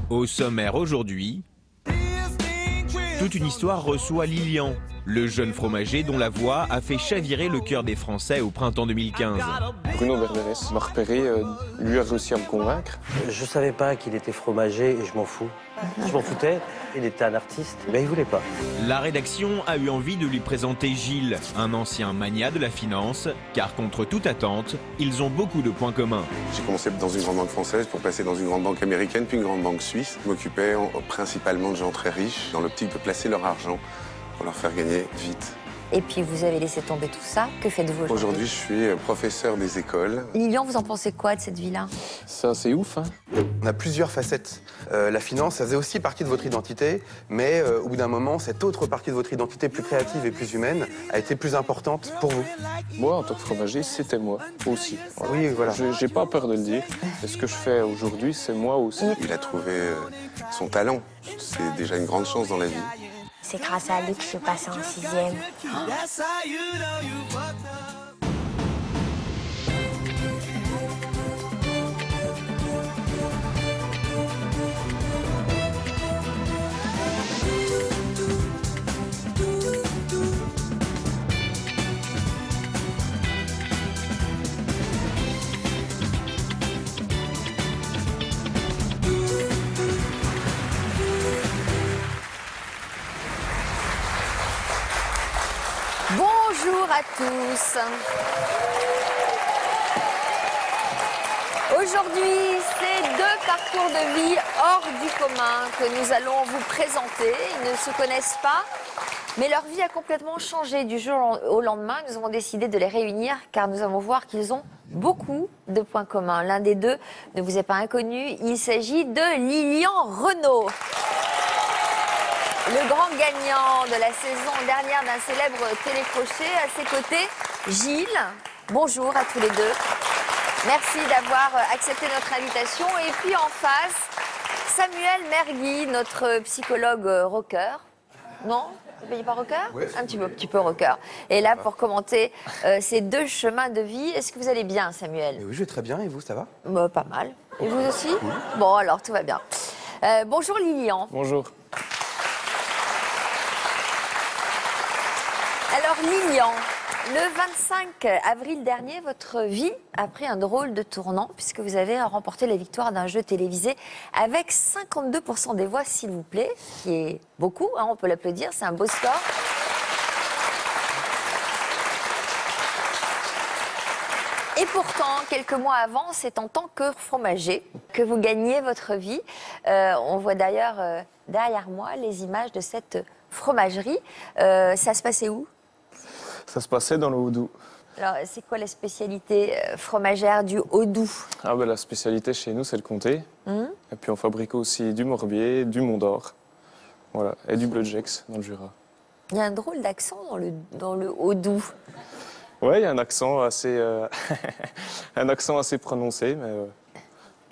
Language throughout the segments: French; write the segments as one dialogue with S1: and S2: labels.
S1: Au sommaire aujourd'hui, toute une histoire reçoit Lilian, le jeune fromager dont la voix a fait chavirer le cœur des Français au printemps 2015.
S2: Bruno Berberes m'a repéré, lui a réussi à me convaincre.
S3: Je savais pas qu'il était fromager et je m'en fous. Je m'en foutais. Il était un artiste, mais il voulait pas.
S1: La rédaction a eu envie de lui présenter Gilles, un ancien magnat de la finance, car contre toute attente, ils ont beaucoup de points communs.
S4: J'ai commencé dans une grande banque française pour passer dans une grande banque américaine, puis une grande banque suisse. Je m'occupais principalement de gens très riches, dans l'optique de placer leur argent pour leur faire gagner vite.
S5: Et puis vous avez laissé tomber tout ça. Que faites-vous
S4: Aujourd'hui, je suis professeur des écoles.
S5: Lilian, vous en pensez quoi de cette vie-là?
S2: C'est assez ouf, hein.
S6: On a plusieurs facettes. La finance, ça faisait aussi partie de votre identité, mais au bout d'un moment, cette autre partie de votre identité plus créative et plus humaine a été plus importante pour vous.
S2: Moi, en tant que fromager, c'était moi aussi.
S6: Oui, voilà.
S2: J'ai pas peur de le dire. Et ce que je fais aujourd'hui, c'est moi aussi.
S4: Il a trouvé son talent. C'est déjà une grande chance dans la vie.
S7: C'est grâce à lui que je suis passée en 6e.
S5: Bonjour à tous. Aujourd'hui, c'est deux parcours de vie hors du commun que nous allons vous présenter. Ils ne se connaissent pas, mais leur vie a complètement changé du jour au lendemain. Nous avons décidé de les réunir car nous allons voir qu'ils ont beaucoup de points communs. L'un des deux ne vous est pas inconnu, il s'agit de Lilian Renaud. Le grand gagnant de la saison dernière d'un célèbre télécrochet. À ses côtés, Gilles. Bonjour à tous les deux. Merci d'avoir accepté notre invitation. Et puis en face, Samuel Mergui, notre psychologue rocker. Non? Vous ne pas rocker?
S6: Oui.
S5: Un petit peu rocker. Et là, pour commenter ces deux chemins de vie, est-ce que vous allez bien, Samuel?
S6: Oui, je vais très bien, et vous, ça va?
S5: Pas mal. Et vous aussi? Bon, alors, tout va bien. Bonjour Lilian.
S2: Bonjour.
S5: Alors Lilian, le 25 avril dernier, votre vie a pris un drôle de tournant puisque vous avez remporté la victoire d'un jeu télévisé avec 52% des voix, s'il vous plaît, ce qui est beaucoup, hein, on peut l'applaudir, c'est un beau score. Et pourtant, quelques mois avant, c'est en tant que fromager que vous gagnez votre vie. On voit d'ailleurs derrière moi les images de cette fromagerie. Ça se passait où ?
S2: Ça se passait dans le Haut-Doubs.
S5: Alors, c'est quoi la spécialité fromagère du Haut-Doubs?
S2: Ah ben, la spécialité chez nous, c'est le comté. Et puis on fabrique aussi du Morbier, du Mont d'Or. Voilà. Et du Bleu de Gex dans le Jura.
S5: Il y a un drôle d'accent dans le Haut-Doubs.
S2: Ouais, il y a un accent assez, un accent assez prononcé, mais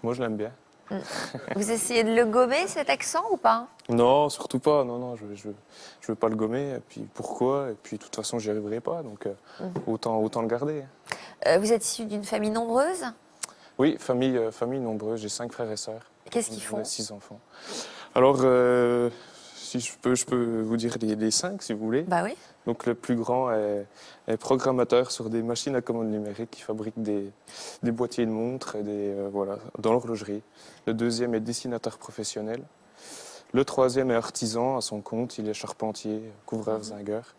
S2: moi je l'aime bien.
S5: Vous essayez de le gommer, cet accent, ou pas?
S2: Non, surtout pas. Non, je veux pas le gommer. Et puis pourquoi? Et puis de toute façon, j'y arriverai pas. Donc autant le garder.
S5: Vous êtes issu d'une famille nombreuse?
S2: Oui, famille nombreuse. J'ai 5 frères et sœurs.
S5: Qu'est-ce qu'ils
S2: On
S5: font?
S2: a 6 enfants. Alors, si je peux vous dire les 5, si vous voulez.
S5: Bah oui.
S2: Donc le plus grand est programmateur sur des machines à commande numérique qui fabriquent des boîtiers de montres et voilà, dans l'horlogerie. Le deuxième est dessinateur professionnel. Le troisième est artisan à son compte, il est charpentier, couvreur, zingueur.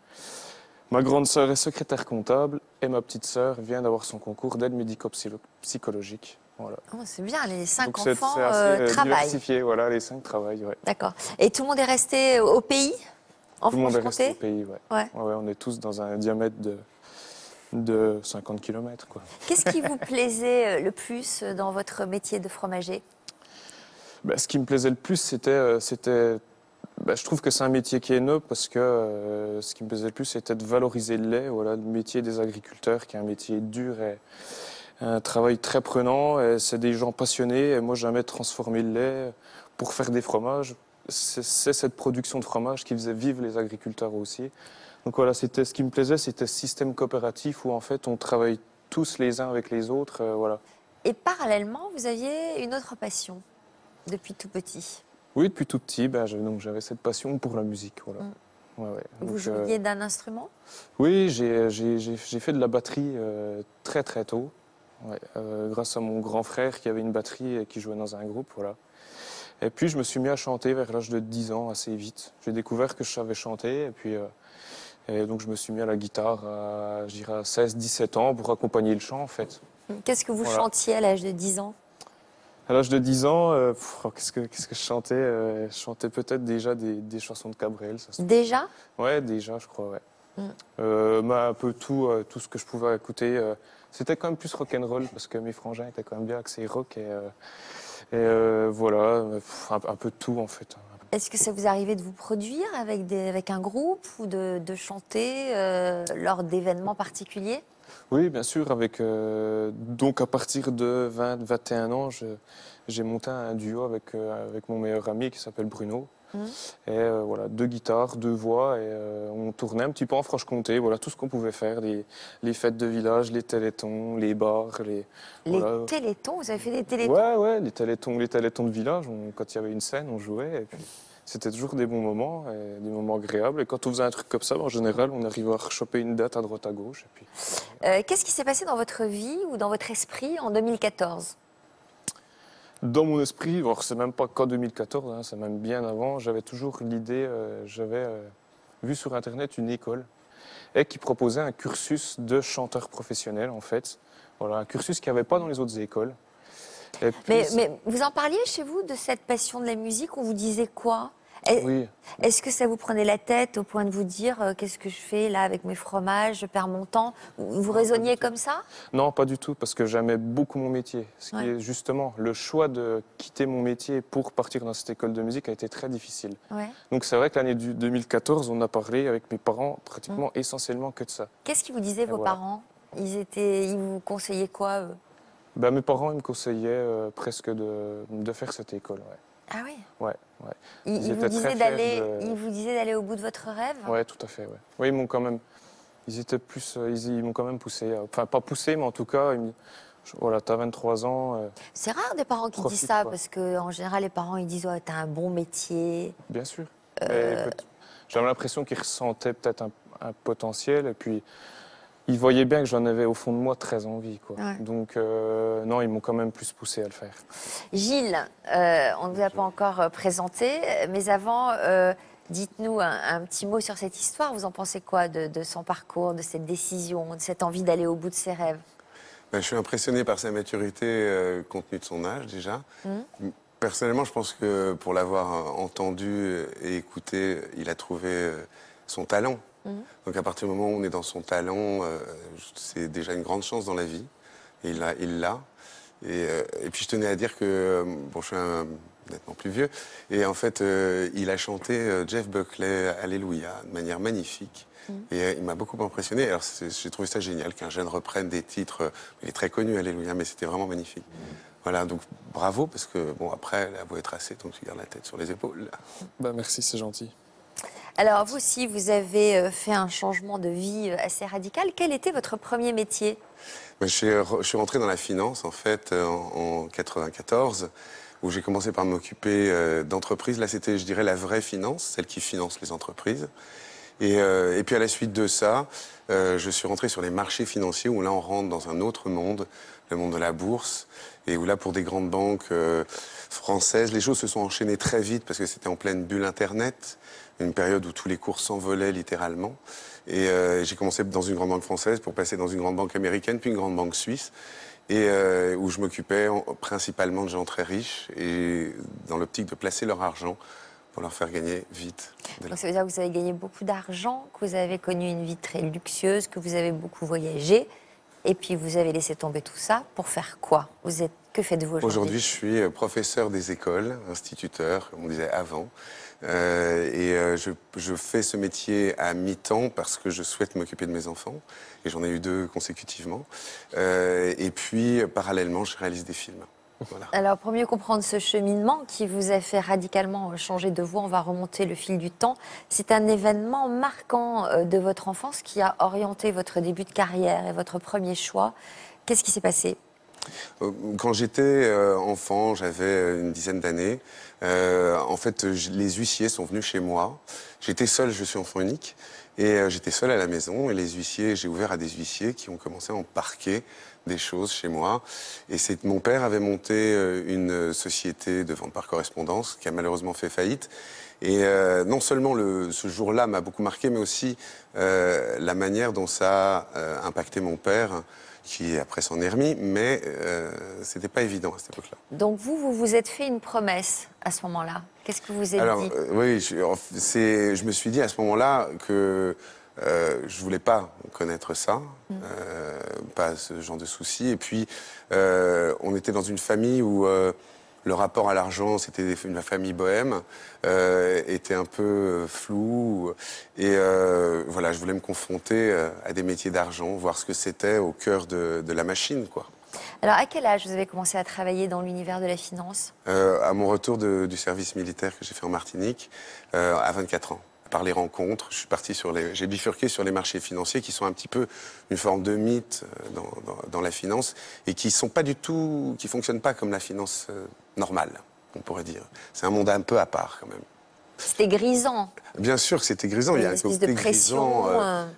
S2: Ma grande sœur est secrétaire comptable et ma petite sœur vient d'avoir son concours d'aide médico-psychologique. Voilà.
S5: Oh, c'est bien, les 5
S2: Donc
S5: enfants
S2: c'est assez
S5: travaillent.
S2: diversifié, voilà, les 5 travaillent. Ouais.
S5: D'accord. Et tout le monde est resté au pays? En
S2: Tout le monde est resté au
S5: Franche-Comté?
S2: pays, ouais.
S5: Ouais.
S2: Ouais, on est tous dans un diamètre de 50 km, quoi.
S5: Qu'est-ce qui vous plaisait le plus dans votre métier de fromager?
S2: Ce qui me plaisait le plus, c'était je trouve que c'est un métier qui est noble parce que ce qui me plaisait le plus, c'était de valoriser le lait, voilà, le métier des agriculteurs, qui est un métier dur et un travail très prenant. Et c'est des gens passionnés. Et moi, j'aimais transformer le lait pour faire des fromages. C'est cette production de fromage qui faisait vivre les agriculteurs aussi. Donc voilà, c'était ce qui me plaisait, c'était ce système coopératif où en fait on travaille tous les uns avec les autres, voilà.
S5: Et parallèlement, vous aviez une autre passion depuis tout petit.
S2: Oui, depuis tout petit, donc j'avais cette passion pour la musique. Voilà. Ouais, ouais.
S5: Vous
S2: Donc,
S5: jouiez d'un instrument?
S2: oui, j'ai fait de la batterie très très tôt, ouais, grâce à mon grand frère qui avait une batterie et qui jouait dans un groupe. Voilà. Et puis je me suis mis à chanter vers l'âge de 10 ans assez vite. J'ai découvert que je savais chanter et donc je me suis mis à la guitare à, je dirais, à 16-17 ans pour accompagner le chant en fait.
S5: Qu'est-ce que vous
S2: Voilà.
S5: chantiez à l'âge de 10 ans?
S2: À l'âge de 10 ans, qu'est-ce que je chantais je chantais peut-être déjà des chansons de Cabrel. Ça se trouve.
S5: Déjà?
S2: Ouais, déjà, je crois, ouais. Un peu tout ce que je pouvais écouter. C'était quand même plus rock'n'roll parce que mes frangins étaient quand même bien axés rock voilà, un peu de tout en fait.
S5: Est-ce que ça vous arrivait de vous produire avec un groupe ou de chanter lors d'événements particuliers?
S2: Oui, bien sûr. Donc à partir de 20-21 ans, j'ai monté un duo avec mon meilleur ami qui s'appelle Bruno. Et voilà, 2 guitares, 2 voix et on tournait un petit peu en Franche-Comté. Voilà, tout ce qu'on pouvait faire, les fêtes de village, les télétons, les bars, voilà.
S5: Télétons? Vous avez fait des télétons?
S2: Ouais, les télétons de village. Quand il y avait une scène, on jouait. Et puis, c'était toujours des bons moments, et des moments agréables. Et quand on faisait un truc comme ça, en général, on arrivait à rechoper une date à droite à gauche. Et puis...
S5: Qu'est-ce qui s'est passé dans votre vie ou dans votre esprit en 2014?
S2: Dans mon esprit, alors c'est même pas qu'en 2014, hein, c'est même bien avant, j'avais toujours l'idée, j'avais vu sur Internet une école et qui proposait un cursus de chanteur professionnel en fait. Voilà, un cursus qu'il n'y avait pas dans les autres écoles. Et puis,
S5: Mais vous en parliez chez vous de cette passion de la musique? On vous disait quoi?
S2: oui.
S5: Est-ce que ça vous prenait la tête au point de vous dire qu'est-ce que je fais là avec mes fromages, je perds mon temps? Vous raisonniez comme ça?
S2: Non, pas du tout, parce que j'aimais beaucoup mon métier. Ce qui
S5: Ouais.
S2: est justement le choix de quitter mon métier pour partir dans cette école de musique a été très difficile.
S5: Ouais.
S2: Donc c'est vrai que l'année 2014, on a parlé avec mes parents pratiquement essentiellement que de ça.
S5: Qu'est-ce qu'ils vous disaient vos
S2: voilà.
S5: parents? Ils vous conseillaient quoi eux?
S2: Mes parents ils me conseillaient presque de faire cette école. Ouais.
S5: Ah oui.
S2: Ouais.
S5: Ils vous
S2: étaient
S5: disaient
S2: très fiers
S5: ils vous disaient d'aller au bout de votre rêve?
S2: Ouais, tout à fait. Ouais. Oui, ils m'ont quand même. Ils m'ont quand même poussé. Enfin, pas poussé, mais en tout cas, voilà, t'as 23 ans.
S5: C'est rare des parents qui disent
S2: Profite,
S5: ça,
S2: quoi.
S5: parce qu'en général, les parents ils disent ouais, t'as un bon métier.
S2: Bien sûr. J'avais l'impression qu'ils ressentaient peut-être un potentiel, et puis ils voyaient bien que j'en avais au fond de moi très envie, quoi.
S5: Ouais.
S2: Donc non, ils m'ont quand même plus poussé à le faire.
S5: Gilles, on ne vous a pas encore présenté, mais avant, dites-nous un petit mot sur cette histoire. Vous en pensez quoi de son parcours, de cette décision, de cette envie d'aller au bout de ses rêves?
S4: Je suis impressionné par sa maturité compte tenu de son âge déjà. Personnellement, je pense que pour l'avoir entendu et écouté, il a trouvé son talent. Donc à partir du moment où on est dans son talent, c'est déjà une grande chance dans la vie. Et il l'a. Et puis je tenais à dire que, bon, je suis nettement plus vieux, et en fait, il a chanté Jeff Buckley, Alléluia, de manière magnifique. Et il m'a beaucoup impressionné. Alors j'ai trouvé ça génial qu'un jeune reprenne des titres. Il est très connu, Alléluia, mais c'était vraiment magnifique. Voilà, donc bravo, parce que bon, après, la voix est tracée, donc tu gardes la tête sur les épaules.
S2: Merci, c'est gentil.
S5: Alors vous aussi, vous avez fait un changement de vie assez radical. Quel était votre premier métier?
S4: Je suis rentré dans la finance, en fait, en 94, où j'ai commencé par m'occuper d'entreprises. Là, c'était, je dirais, la vraie finance, celle qui finance les entreprises. Et puis à la suite de ça, je suis rentré sur les marchés financiers, où là, on rentre dans un autre monde, le monde de la bourse, et où là, pour des grandes banques françaises, les choses se sont enchaînées très vite, parce que c'était en pleine bulle Internet, une période où tous les cours s'envolaient littéralement. Et j'ai commencé dans une grande banque française pour passer dans une grande banque américaine, puis une grande banque suisse, et où je m'occupais principalement de gens très riches, et dans l'optique de placer leur argent pour leur faire gagner vite.
S5: Donc ça veut dire que vous avez gagné beaucoup d'argent, que vous avez connu une vie très luxueuse, que vous avez beaucoup voyagé, et puis vous avez laissé tomber tout ça pour faire quoi? Que faites-vous aujourd'hui?
S4: Aujourd'hui, je suis professeur des écoles, instituteur, comme on disait avant. Je fais ce métier à mi-temps parce que je souhaite m'occuper de mes enfants. Et j'en ai eu 2 consécutivement. Et puis, parallèlement, je réalise des films. Voilà.
S5: Alors, pour mieux comprendre ce cheminement qui vous a fait radicalement changer de voie, on va remonter le fil du temps. C'est un événement marquant de votre enfance qui a orienté votre début de carrière et votre premier choix. Qu'est-ce qui s'est passé?
S4: Quand j'étais enfant, j'avais une dizaine d'années. En fait, les huissiers sont venus chez moi. J'étais seul, je suis enfant unique. Et j'étais seul à la maison. Et les huissiers, j'ai ouvert à des huissiers qui ont commencé à embarquer des choses chez moi. Et mon père avait monté une société de vente par correspondance qui a malheureusement fait faillite. Et non seulement ce jour-là m'a beaucoup marqué, mais aussi la manière dont ça a impacté mon père, qui après s'en est remis, mais c'était pas évident à cette époque-là.
S5: Donc vous vous êtes fait une promesse à ce moment-là. Qu'est-ce que vous êtes dit?
S4: Oui, je me suis dit à ce moment-là que je voulais pas connaître ça, pas ce genre de soucis. Et puis, on était dans une famille où le rapport à l'argent, c'était une famille bohème, était un peu flou. Et voilà, je voulais me confronter à des métiers d'argent, voir ce que c'était au cœur de la machine, quoi.
S5: Alors, à quel âge vous avez commencé à travailler dans l'univers de la finance?
S4: À mon retour du service militaire que j'ai fait en Martinique, à 24 ans. Par les rencontres, je suis parti j'ai bifurqué sur les marchés financiers qui sont un petit peu une forme de mythe dans la finance et qui fonctionnent pas comme la finance normale, on pourrait dire. C'est un monde un peu à part quand même.
S5: C'était grisant.
S4: Bien sûr que c'était grisant.
S5: Il y a une espèce de pression.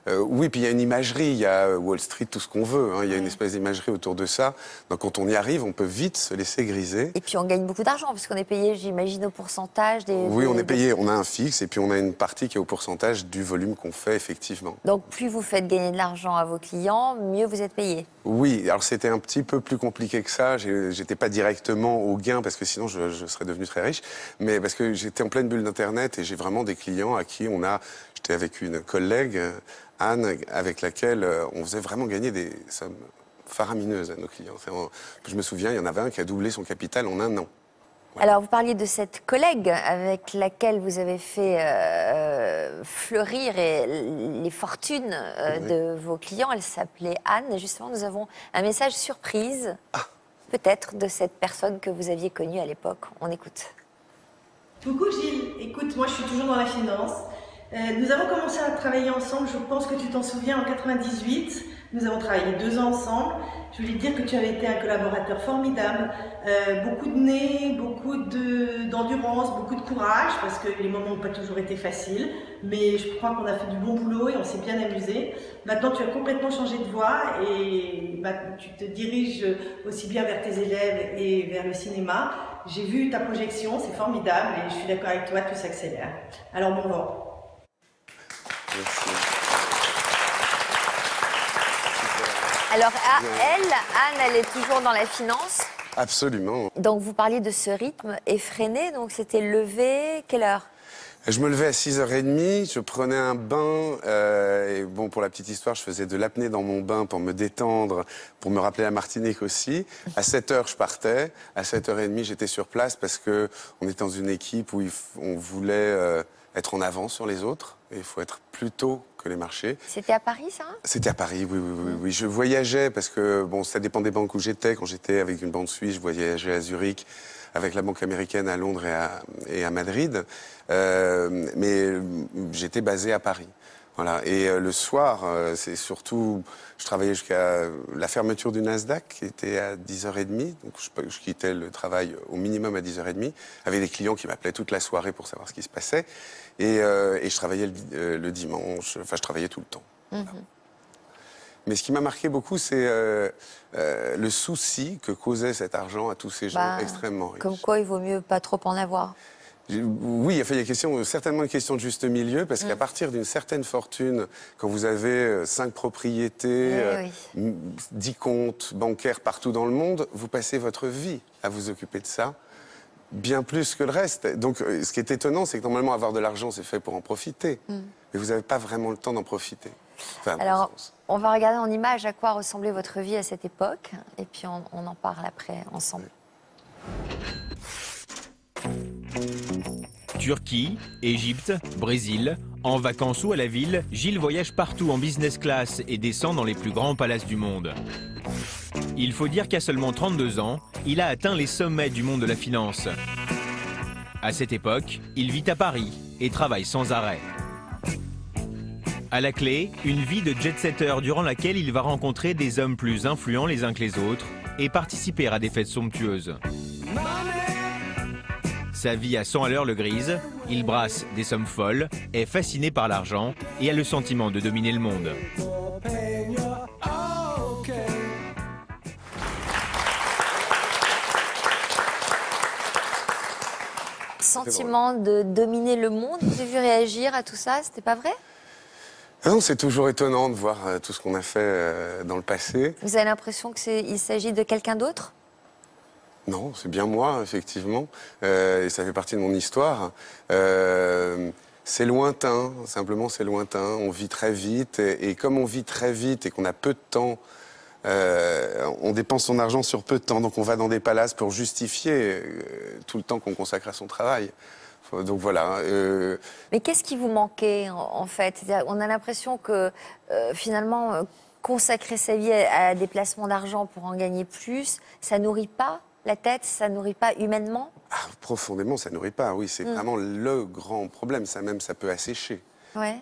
S4: Oui, puis il y a une imagerie, il y a Wall Street, tout ce qu'on veut. Hein, il y a une espèce d'imagerie autour de ça. Donc quand on y arrive, on peut vite se laisser griser.
S5: Et puis on gagne beaucoup d'argent, parce qu'on est payé, j'imagine, au pourcentage des...
S4: Oui, on est payé, on a un fixe, et puis on a une partie qui est au pourcentage du volume qu'on fait, effectivement.
S5: Donc plus vous faites gagner de l'argent à vos clients, mieux vous êtes payé.
S4: Oui, alors c'était un petit peu plus compliqué que ça. J'étais pas directement au gain, parce que sinon je serais devenu très riche. Mais parce que j'étais en pleine bulle d'Internet, et j'ai vraiment des clients à qui j'étais avec une collègue, Anne, avec laquelle on faisait vraiment gagner des sommes faramineuses à nos clients. Je me souviens, il y en avait un qui a doublé son capital en un an. Ouais.
S5: Alors, vous parliez de cette collègue avec laquelle vous avez fait fleurir les fortunes de vos clients. Elle s'appelait Anne. Et justement, nous avons un message surprise, peut-être, de cette personne que vous aviez connue à l'époque. On écoute.
S8: Coucou Gilles, écoute, moi je suis toujours dans la finance. Nous avons commencé à travailler ensemble, je pense que tu t'en souviens, en 98. Nous avons travaillé 2 ans ensemble. Je voulais te dire que tu avais été un collaborateur formidable. Beaucoup de nez, beaucoup d'endurance, beaucoup de courage, parce que les moments n'ont pas toujours été faciles. Mais je crois qu'on a fait du bon boulot et on s'est bien amusé. Maintenant, tu as complètement changé de voie et tu te diriges aussi bien vers tes élèves et vers le cinéma. J'ai vu ta projection, c'est formidable et je suis d'accord avec toi, tout s'accélère. Alors bon vent.
S4: Merci.
S5: Alors, Anne, elle est toujours dans la finance?
S4: Absolument.
S5: Donc, vous parliez de ce rythme effréné, donc c'était levé, quelle heure?
S4: Je me levais à 6h30, je prenais un bain, et bon, pour la petite histoire, je faisais de l'apnée dans mon bain pour me détendre, pour me rappeler la Martinique aussi. À 7h, je partais. À 7h30, j'étais sur place parce qu'on était dans une équipe où on voulait être en avance sur les autres. Et il faut être plus tôt que les marchés.
S5: C'était à Paris, ça? C'était
S4: à Paris, oui. Je voyageais parce que, bon, ça dépend des banques où j'étais. Quand j'étais avec une banque suisse, je voyageais à Zurich, avec la banque américaine à Londres et à Madrid. Mais j'étais basé à Paris. Voilà. Et le soir, c'est surtout... Je travaillais jusqu'à la fermeture du Nasdaq, qui était à 10h30. Donc je quittais le travail au minimum à 10h30, avec des clients qui m'appelaient toute la soirée pour savoir ce qui se passait. Et je travaillais le dimanche. Enfin, je travaillais tout le temps. Voilà. Mais ce qui m'a marqué beaucoup, c'est le souci que causait cet argent à tous ces gens extrêmement riches.
S5: Comme quoi, il vaut mieux pas trop en avoir.
S4: Oui, il y a certainement une question de juste milieu, parce qu'à partir d'une certaine fortune, quand vous avez 5 propriétés, 10 comptes bancaires partout dans le monde, vous passez votre vie à vous occuper de ça, bien plus que le reste. Donc, ce qui est étonnant, c'est que normalement, avoir de l'argent, c'est fait pour en profiter. Mais vous n'avez pas vraiment le temps d'en profiter. Enfin,
S5: alors, on va regarder en image à quoi ressemblait votre vie à cette époque, et puis on en parle après ensemble.
S1: Turquie, Égypte, Brésil, en vacances ou à la ville, Gilles voyage partout en business class et descend dans les plus grands palaces du monde. Il faut dire qu'à seulement 32 ans, il a atteint les sommets du monde de la finance. À cette époque, il vit à Paris et travaille sans arrêt. À la clé, une vie de jet-setter durant laquelle il va rencontrer des hommes plus influents les uns que les autres, et participer à des fêtes somptueuses. Sa vie à 100 à l'heure le grise, il brasse des sommes folles, est fasciné par l'argent et a le sentiment de dominer le monde.
S5: Sentiment de dominer le monde, vous avez vu réagir à tout ça, c'était pas vrai?
S4: Non, c'est toujours étonnant de voir tout ce qu'on a fait dans le passé.
S5: Vous avez l'impression qu'il s'agit de quelqu'un d'autre?
S4: Non, c'est bien moi, effectivement, et ça fait partie de mon histoire. C'est lointain, simplement c'est lointain, on vit très vite, et comme on vit très vite et qu'on a peu de temps, on dépense son argent sur peu de temps, donc on va dans des palaces pour justifier tout le temps qu'on consacre à son travail. Donc voilà.
S5: Mais qu'est-ce qui vous manquait en fait? On a l'impression que finalement, consacrer sa vie à des placements d'argent pour en gagner plus, ça nourrit pas la tête, ça nourrit pas humainement?
S4: Profondément, ça nourrit pas, oui. C'est vraiment le grand problème. Ça même, ça peut assécher.
S5: Ouais.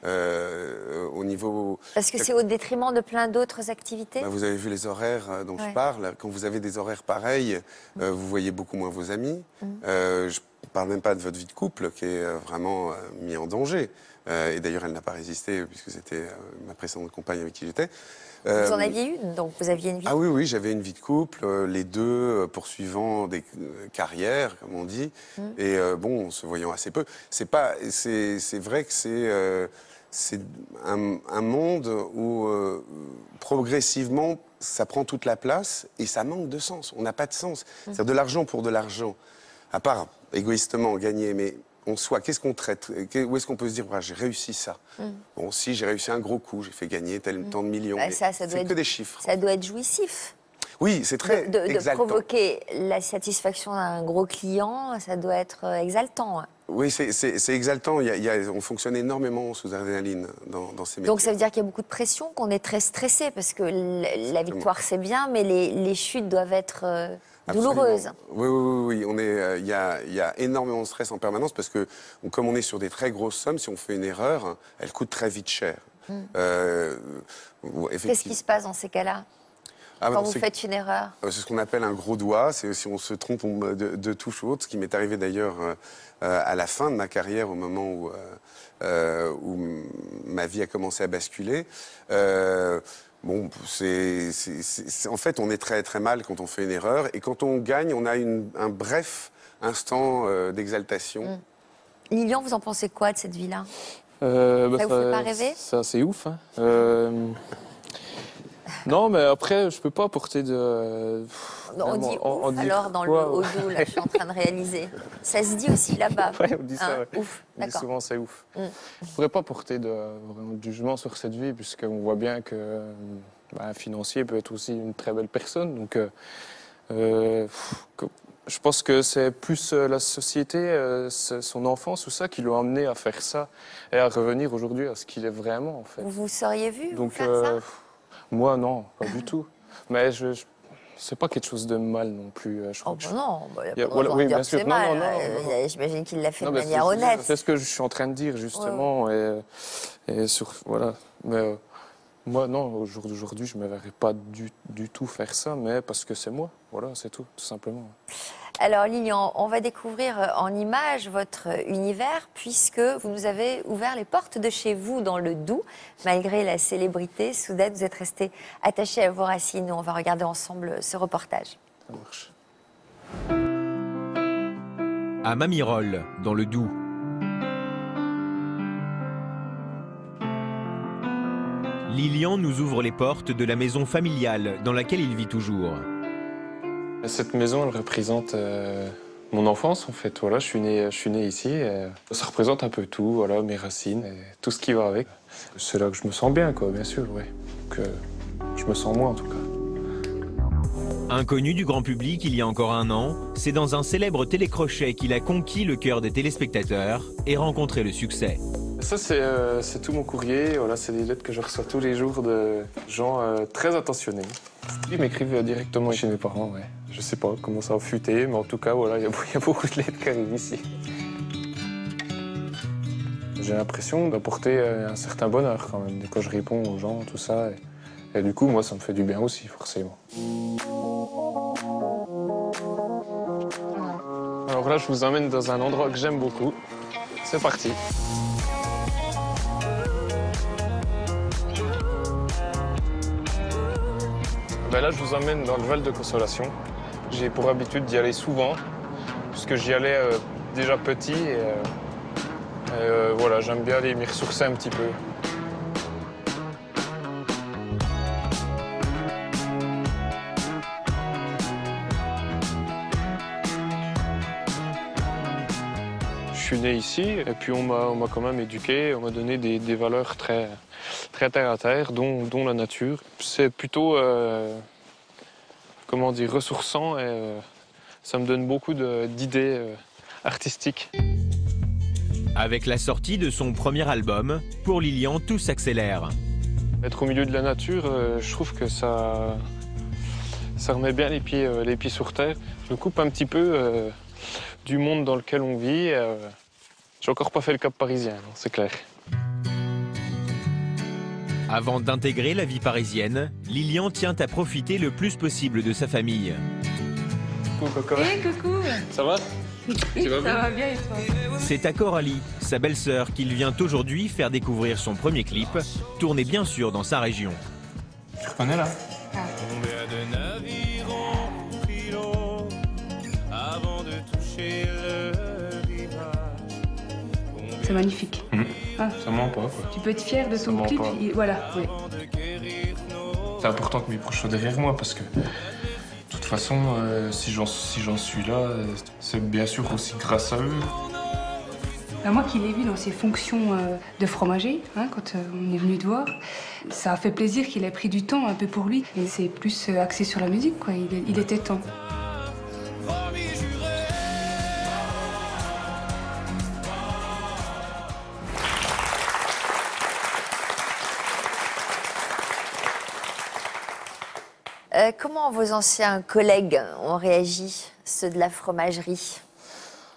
S4: Au niveau...
S5: Parce que c'est au détriment de plein d'autres activités?
S4: Vous avez vu les horaires dont je parle. Quand vous avez des horaires pareils, vous voyez beaucoup moins vos amis. Je ne parle même pas de votre vie de couple qui est vraiment mise en danger. Et d'ailleurs, elle n'a pas résisté puisque c'était ma précédente compagne avec qui j'étais.
S5: Vous en aviez une, donc vous aviez une vie?
S4: Ah oui, oui, j'avais une vie de couple, les deux poursuivant des carrières, comme on dit, et bon, se voyant assez peu. C'est vrai que c'est un monde où progressivement, ça prend toute la place et ça manque de sens. On n'a pas de sens. C'est-à-dire de l'argent pour de l'argent, à part égoïstement gagner, mais en soi, qu'est-ce qu'on traite? Où est-ce qu'on peut se dire, voilà, j'ai réussi ça? Bon, si j'ai réussi un gros coup, j'ai fait gagner tant de millions.
S5: Ça
S4: c'est
S5: doit être,
S4: que des chiffres.
S5: Ça doit être jouissif.
S4: Oui, c'est très
S5: de provoquer la satisfaction d'un gros client, ça doit être exaltant.
S4: Oui, c'est exaltant. On fonctionne énormément sous adrénaline dans ces métiers.
S5: Donc ça veut dire qu'il y a beaucoup de pression, qu'on est très stressé, parce que la victoire c'est bien, mais les chutes doivent être douloureuses.
S4: Oui. Il y a énormément de stress en permanence parce que comme on est sur des très grosses sommes, si on fait une erreur, elle coûte très vite cher.
S5: Qu'est-ce qui se passe dans ces cas-là? Quand vous faites une erreur?
S4: C'est ce qu'on appelle un gros doigt. C'est si on se trompe de touche haute, ce qui m'est arrivé d'ailleurs à la fin de ma carrière, au moment où ma vie a commencé à basculer. Bon, en fait, on est très très mal quand on fait une erreur. Et quand on gagne, on a un bref instant d'exaltation.
S5: Lilian, vous en pensez quoi de cette vie-là?
S2: Ça
S5: vous fait pas rêver?
S2: C'est assez ouf. Hein. Non, mais après, je peux pas porter de...
S5: On dit ouf, alors dans le Haut-Doubs, là, je suis en train de réaliser. Ça se dit aussi là-bas.
S2: Ouais, on dit ça, ouais.
S5: Ouf,
S2: on dit souvent c'est ouf. Je ne pourrais pas porter vraiment de jugement sur cette vie, puisqu'on voit bien que un financier peut être aussi une très belle personne. Donc, je pense que c'est plus la société, son enfance, tout ça, qui l'ont amené à faire ça et à revenir aujourd'hui à ce qu'il est vraiment, en fait.
S5: Vous seriez vu
S2: donc,
S5: faire ça?
S2: Moi, non, pas du tout. Mais c'est pas quelque chose de mal non plus. Je crois
S5: non,
S2: oui, bien sûr. Non.
S5: J'imagine qu'il l'a fait de manière honnête.
S2: C'est ce que je suis en train de dire, justement. Et voilà. Mais moi, non, aujourd'hui, je ne me verrais pas du tout faire ça, mais parce que c'est moi. Voilà, c'est tout simplement.
S5: Alors Lilian, on va découvrir en images votre univers puisque vous nous avez ouvert les portes de chez vous dans le Doubs. Malgré la célébrité, soudain vous êtes resté attaché à vos racines. On va regarder ensemble ce reportage.
S2: Ça marche.
S1: À Mamirolles, dans le Doubs. Lilian nous ouvre les portes de la maison familiale dans laquelle il vit toujours.
S2: Cette maison, elle représente mon enfance, en fait. Voilà, je suis né ici. Et ça représente un peu tout, voilà, mes racines, et tout ce qui va avec. C'est là que je me sens bien, quoi, bien sûr, ouais. Que je me sens moi, en tout cas.
S1: Inconnu du grand public il y a encore un an, c'est dans un célèbre télécrochet qu'il a conquis le cœur des téléspectateurs et rencontré le succès.
S2: Ça, c'est tout mon courrier. Voilà, c'est des lettres que je reçois tous les jours de gens très attentionnés. Ils m'écrivent directement chez mes parents, ouais. Je sais pas comment ça a fuité, mais en tout cas, voilà, il y a beaucoup de lettres qui arrivent ici. J'ai l'impression d'apporter un certain bonheur quand même, quand je réponds aux gens, tout ça. Et du coup, moi, ça me fait du bien aussi, forcément. Alors là, je vous emmène dans un endroit que j'aime beaucoup. C'est parti. Ben là, je vous emmène dans le Val de Consolation. J'ai pour habitude d'y aller souvent, puisque j'y allais déjà petit et voilà, j'aime bien aller m'y ressourcer un petit peu. Je suis né ici et puis on m'a quand même éduqué, on m'a donné des valeurs très terre à terre, dont la nature. C'est plutôt, comment dire, ressourçant et ça me donne beaucoup d'idées artistiques.
S1: Avec la sortie de son premier album, pour Lilian, tout s'accélère.
S2: Être au milieu de la nature, je trouve que ça remet bien les pieds sur terre. Je me coupe un petit peu du monde dans lequel on vit. J'ai encore pas fait le cap parisien, c'est clair.
S1: Avant d'intégrer la vie parisienne, Lilian tient à profiter le plus possible de sa famille.
S2: Coucou Coco.
S9: Hey, coucou.
S2: Ça va? Tu vas bien?
S9: Ça va bien et toi?
S1: C'est à Coralie, sa belle-sœur, qu'il vient aujourd'hui faire découvrir son premier clip, tourné bien sûr dans sa région.
S2: Tu reconnais là?
S9: C'est magnifique. Ah.
S2: Ça ment pas, quoi.
S9: Tu peux être fier de
S2: Ça
S9: ton
S2: ment
S9: clip.
S2: pas.
S9: Voilà, oui.
S2: C'est important que mes proches soient derrière moi parce que, de toute façon, si j'en suis là, c'est bien sûr aussi grâce à eux.
S9: Moi qui l'ai vu dans ses fonctions de fromager, quand on est venu te voir, ça a fait plaisir qu'il ait pris du temps un peu pour lui. Et c'est plus axé sur la musique, quoi. Il était temps.
S5: Comment vos anciens collègues ont réagi, ceux de la fromagerie?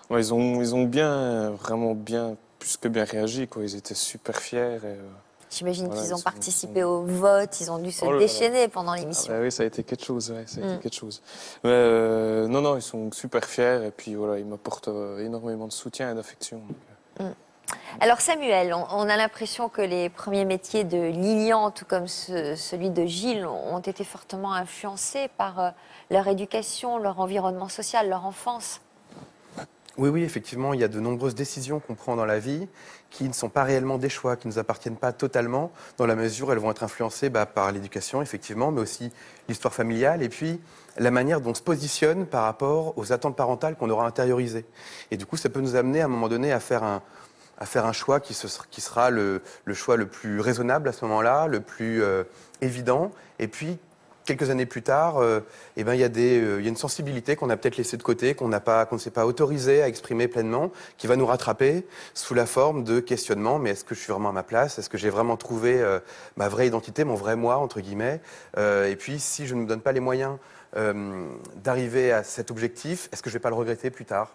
S2: Ouais, ils ont bien, vraiment bien, plus que bien réagi, quoi. Ils étaient super fiers.
S5: J'imagine
S2: Voilà,
S5: qu'ils ont
S2: ils
S5: participé au vote, ils ont dû se
S2: Oh là là.
S5: déchaîner pendant l'émission.
S2: Ah bah oui, ça a été quelque chose, ouais, ça a été quelque chose. Mais non, ils sont super fiers et puis voilà, ils m'apportent énormément de soutien et d'affection.
S5: Alors Samuel, on a l'impression que les premiers métiers de Lilian, tout comme celui de Gilles, ont été fortement influencés par leur éducation, leur environnement social, leur enfance.
S6: Oui, effectivement, il y a de nombreuses décisions qu'on prend dans la vie qui ne sont pas réellement des choix, qui ne nous appartiennent pas totalement, dans la mesure où elles vont être influencées par l'éducation, effectivement, mais aussi l'histoire familiale, et puis la manière dont on se positionne par rapport aux attentes parentales qu'on aura intériorisées. Et du coup, ça peut nous amener à un moment donné à faire un choix qui sera le choix le plus raisonnable à ce moment-là, le plus évident, et puis quelques années plus tard, il y a une sensibilité qu'on a peut-être laissée de côté, qu'on ne s'est pas autorisé à exprimer pleinement, qui va nous rattraper sous la forme de questionnement. Mais est-ce que je suis vraiment à ma place? Est-ce que j'ai vraiment trouvé ma vraie identité, mon vrai moi, entre guillemets? Et puis, si je ne me donne pas les moyens d'arriver à cet objectif, est-ce que je ne vais pas le regretter plus tard?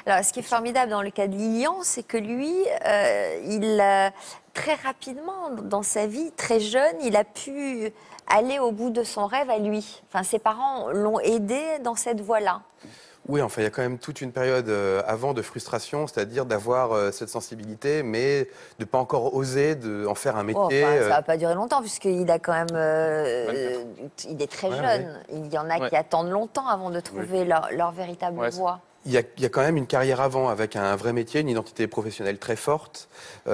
S5: Alors, ce qui est formidable dans le cas de Lilian, c'est que lui, très rapidement, dans sa vie, très jeune, il a pu aller au bout de son rêve à lui. Enfin, ses parents l'ont aidé dans cette voie-là.
S6: Oui, enfin, il y a quand même toute une période avant de frustration, c'est-à-dire d'avoir cette sensibilité, mais de ne pas encore oser en faire un métier.
S5: Ça ne va pas durer longtemps, puisqu'il a quand même... il est très jeune. Ouais. Il y en a qui attendent longtemps avant de trouver leur véritable voie.
S6: Il y a quand même une carrière avant, avec un vrai métier, une identité professionnelle très forte, qui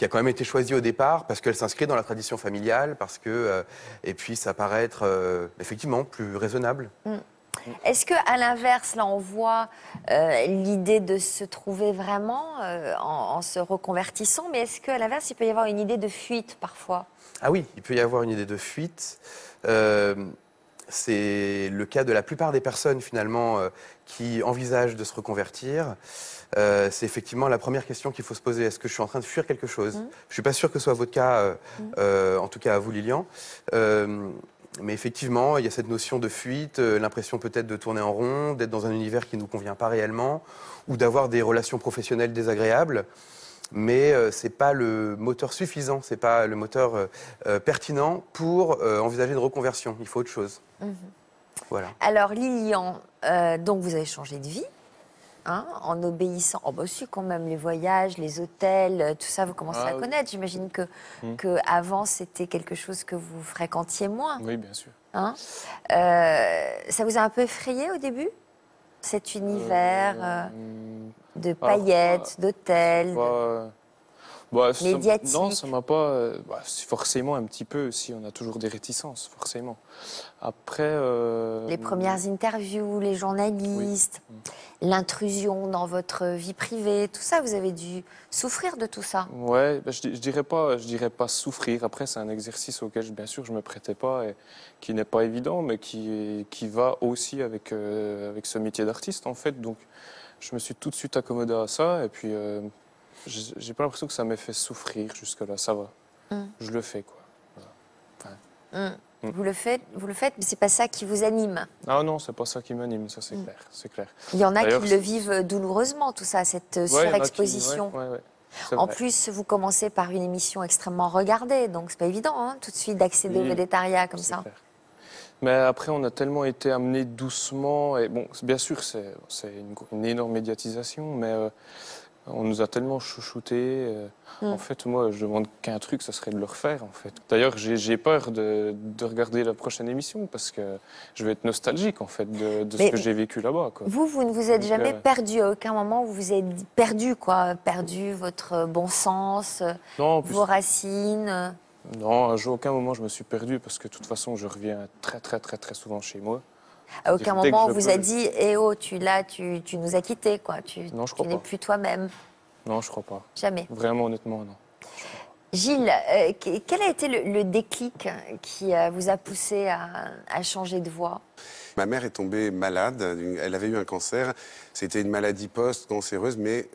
S6: a quand même été choisie au départ, parce qu'elle s'inscrit dans la tradition familiale, et puis ça paraît être effectivement plus raisonnable.
S5: Est-ce qu'à l'inverse, là, on voit l'idée de se trouver vraiment en se reconvertissant, mais est-ce qu'à l'inverse, il peut y avoir une idée de fuite parfois?
S6: Ah oui, il peut y avoir une idée de fuite. C'est le cas de la plupart des personnes, finalement, qui envisagent de se reconvertir. C'est effectivement la première question qu'il faut se poser. Est-ce que je suis en train de fuir quelque chose? Je ne suis pas sûr que ce soit votre cas, en tout cas à vous, Lilian. Mais effectivement, il y a cette notion de fuite, l'impression peut-être de tourner en rond, d'être dans un univers qui ne nous convient pas réellement, ou d'avoir des relations professionnelles désagréables. Mais ce n'est pas le moteur suffisant, ce n'est pas le moteur pertinent pour envisager une reconversion. Il faut autre chose. Voilà.
S5: Alors Lilian, donc vous avez changé de vie hein, en obéissant. Oh bah aussi quand même les voyages, les hôtels, tout ça vous commencez à connaître. J'imagine que avant c'était quelque chose que vous fréquentiez moins.
S2: Oui, bien sûr.
S5: Hein ça vous a un peu effrayé au début, cet univers de paillettes, d'hôtels, médiatiques?
S2: Non, ça m'a pas. Forcément un petit peu. Si on a toujours des réticences, forcément. Après.
S5: Les premières interviews, les journalistes, l'intrusion dans votre vie privée, tout ça, vous avez dû souffrir de tout ça.
S2: Ouais, je dirais pas souffrir. Après, c'est un exercice auquel, bien sûr, je me prêtais pas et qui n'est pas évident, mais qui va aussi avec ce métier d'artiste, en fait. Donc, je me suis tout de suite accommodé à ça et puis. J'ai pas l'impression que ça m'ait fait souffrir jusque-là, ça va. Je le fais, quoi. Voilà.
S5: Vous le faites, mais c'est pas ça qui vous anime.
S2: Ah non, c'est pas ça qui m'anime, ça c'est clair, c'est clair.
S5: Il y en a qui le vivent douloureusement, tout ça, cette surexposition. En plus, vous commencez par une émission extrêmement regardée, donc c'est pas évident, hein, tout de suite d'accéder au végétariat comme ça.
S2: Clair. Mais après, on a tellement été amenés doucement, et bon, bien sûr, c'est une énorme médiatisation, mais on nous a tellement chouchoutés. En fait, moi, je demande qu'un truc, ça serait de le refaire, en fait. D'ailleurs, j'ai peur de regarder la prochaine émission parce que je vais être nostalgique, en fait, de ce que j'ai vécu là-bas, quoi.
S5: Vous ne vous êtes jamais perdu, à aucun moment vous vous êtes perdu, quoi. Perdu votre bon sens, vos racines.
S2: Non, à aucun moment je me suis perdu parce que de toute façon, je reviens très, très, très, très souvent chez moi.
S5: À aucun moment, on vous a dit « Eh oh, tu nous as quittés, quoi. Tu n'es plus toi-même. »
S2: Non, je crois pas.
S5: Jamais.
S2: Vraiment, honnêtement, non.
S5: Gilles, quel a été le déclic qui vous a poussé à changer de voie?
S4: Ma mère est tombée malade, elle avait eu un cancer, c'était une maladie post-cancéreuse mais